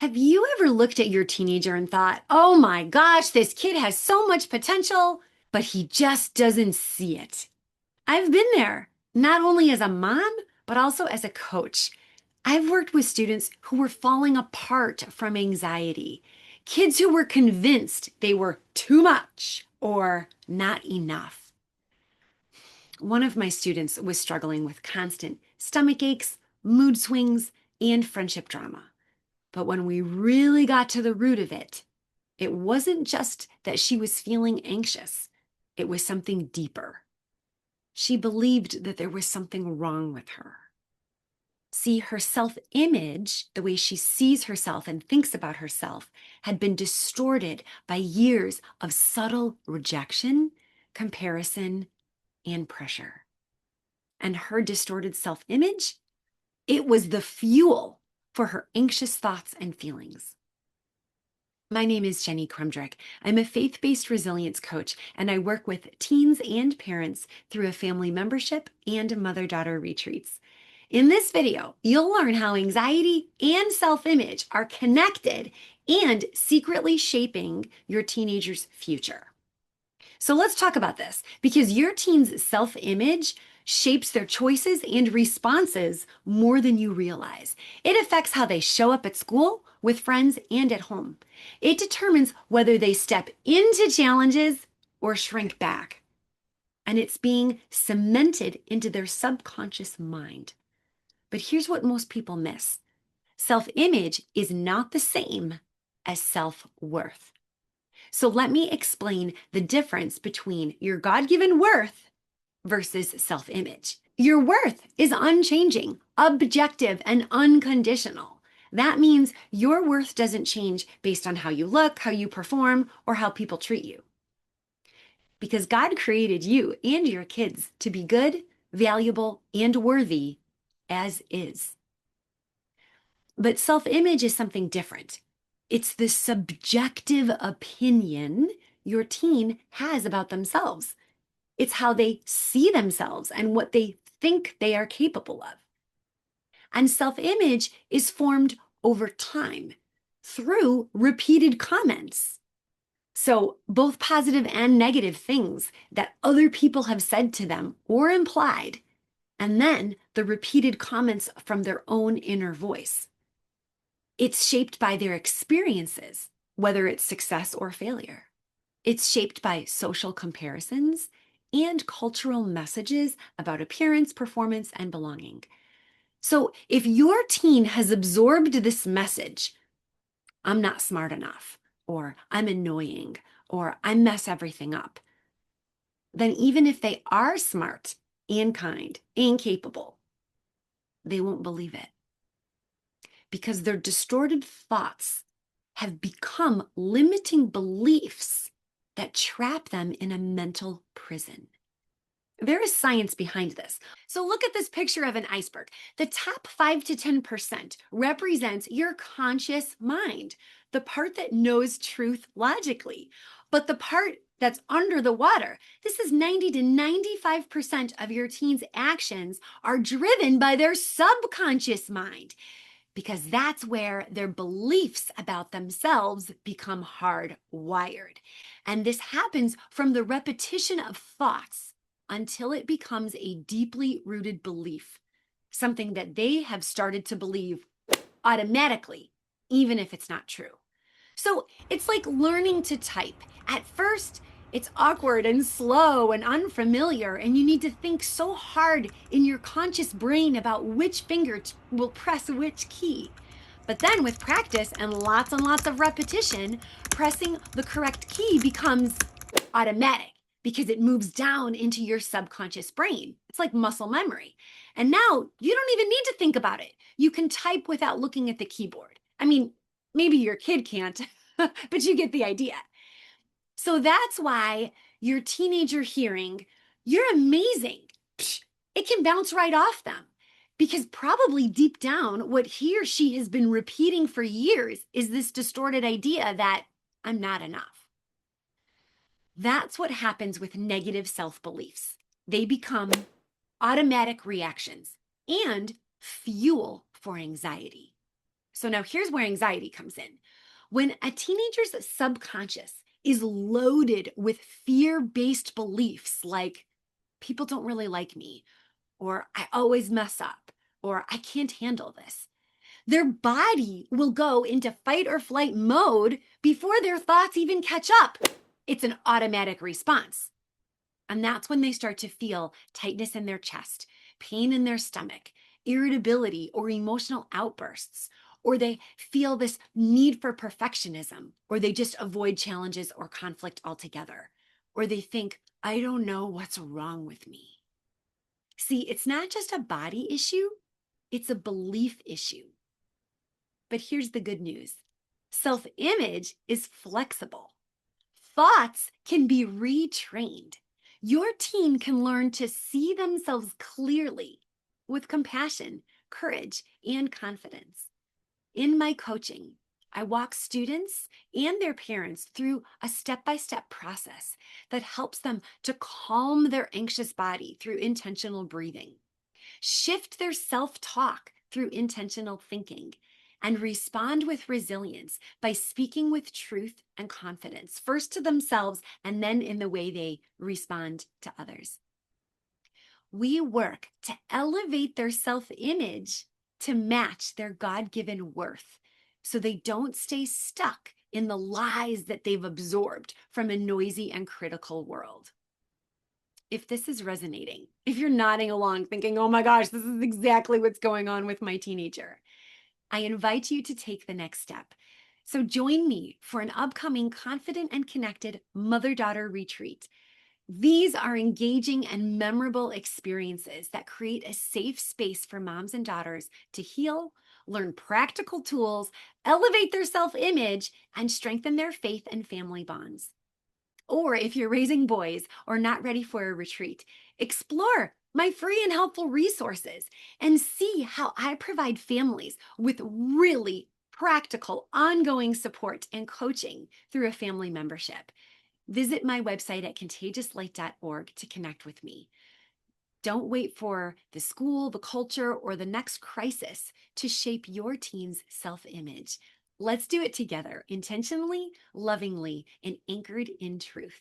Have you ever looked at your teenager and thought, oh my gosh, this kid has so much potential, but he just doesn't see it? I've been there, not only as a mom, but also as a coach. I've worked with students who were falling apart from anxiety, kids who were convinced they were too much or not enough. One of my students was struggling with constant stomach aches, mood swings, and friendship drama. But when we really got to the root of it, it wasn't just that she was feeling anxious. It was something deeper. She believed that there was something wrong with her. See, her self-image, the way she sees herself and thinks about herself, had been distorted by years of subtle rejection, comparison, and pressure. And her distorted self-image, it was the fuel for her anxious thoughts and feelings. My name is Jenny Krumdrick. I'm a faith-based resilience coach, and I work with teens and parents through a family membership and mother-daughter retreats. In this video, you'll learn how anxiety and self-image are connected and secretly shaping your teenager's future. So let's talk about this, because your teen's self-image shapes their choices and responses more than you realize. It affects how they show up at school, with friends, and at home. It determines whether they step into challenges or shrink back. And it's being cemented into their subconscious mind. But here's what most people miss. Self-image is not the same as self-worth. So let me explain the difference between your God-given worth versus self-image. Your worth is unchanging, objective, and unconditional. That means your worth doesn't change based on how you look, how you perform, or how people treat you. Because God created you and your kids to be good, valuable, and worthy as is. But self-image is something different. It's the subjective opinion your teen has about themselves. It's how they see themselves and what they think they are capable of. And self-image is formed over time through repeated comments. So both positive and negative things that other people have said to them or implied, and then the repeated comments from their own inner voice. It's shaped by their experiences, whether it's success or failure. It's shaped by social comparisons and cultural messages about appearance, performance, and belonging. So if your teen has absorbed this message, I'm not smart enough, or I'm annoying, or I mess everything up, then even if they are smart and kind and capable, they won't believe it. Because their distorted thoughts have become limiting beliefs that trap them in a mental prison. There is science behind this. So look at this picture of an iceberg. The top 5 to 10% represents your conscious mind, the part that knows truth logically. But the part that's under the water, this is 90 to 95% of your teen's actions are driven by their subconscious mind, because that's where their beliefs about themselves become hardwired. And this happens from the repetition of thoughts until it becomes a deeply rooted belief, something that they have started to believe automatically, even if it's not true. So it's like learning to type. At first, it's awkward and slow and unfamiliar, and you need to think so hard in your conscious brain about which finger will press which key. But then with practice and lots of repetition, pressing the correct key becomes automatic because it moves down into your subconscious brain. It's like muscle memory. And now you don't even need to think about it. You can type without looking at the keyboard. I mean, maybe your kid can't, but you get the idea. So that's why your teenager hearing, "You're amazing," it can bounce right off them, because probably deep down, what he or she has been repeating for years is this distorted idea that I'm not enough. That's what happens with negative self-beliefs. They become automatic reactions and fuel for anxiety. So now here's where anxiety comes in. When a teenager's subconscious is loaded with fear based beliefs like, people don't really like me, or I always mess up, or I can't handle this, their body will go into fight or flight mode before their thoughts even catch up. It's an automatic response. And that's when they start to feel tightness in their chest, pain in their stomach, irritability or emotional outbursts, or they feel this need for perfectionism, or they just avoid challenges or conflict altogether, or they think, I don't know what's wrong with me. See, it's not just a body issue, it's a belief issue. But here's the good news. Self-image is flexible. Thoughts can be retrained. Your teen can learn to see themselves clearly with compassion, courage, and confidence. In my coaching, I walk students and their parents through a step-by-step process that helps them to calm their anxious body through intentional breathing, shift their self-talk through intentional thinking, and respond with resilience by speaking with truth and confidence, first to themselves and then in the way they respond to others. We work to elevate their self-image to match their God-given worth so they don't stay stuck in the lies that they've absorbed from a noisy and critical world. If this is resonating, if you're nodding along thinking, oh my gosh, this is exactly what's going on with my teenager, I invite you to take the next step. So join me for an upcoming Confident and Connected Mother-Daughter Retreat. These are engaging and memorable experiences that create a safe space for moms and daughters to heal, learn practical tools, elevate their self-image, and strengthen their faith and family bonds. Or if you're raising boys or not ready for a retreat, explore my free and helpful resources and see how I provide families with really practical, ongoing support and coaching through a family membership. Visit my website at contagiouslight.org to connect with me. Don't wait for the school, the culture, or the next crisis to shape your teen's self-image. Let's do it together, intentionally, lovingly, and anchored in truth.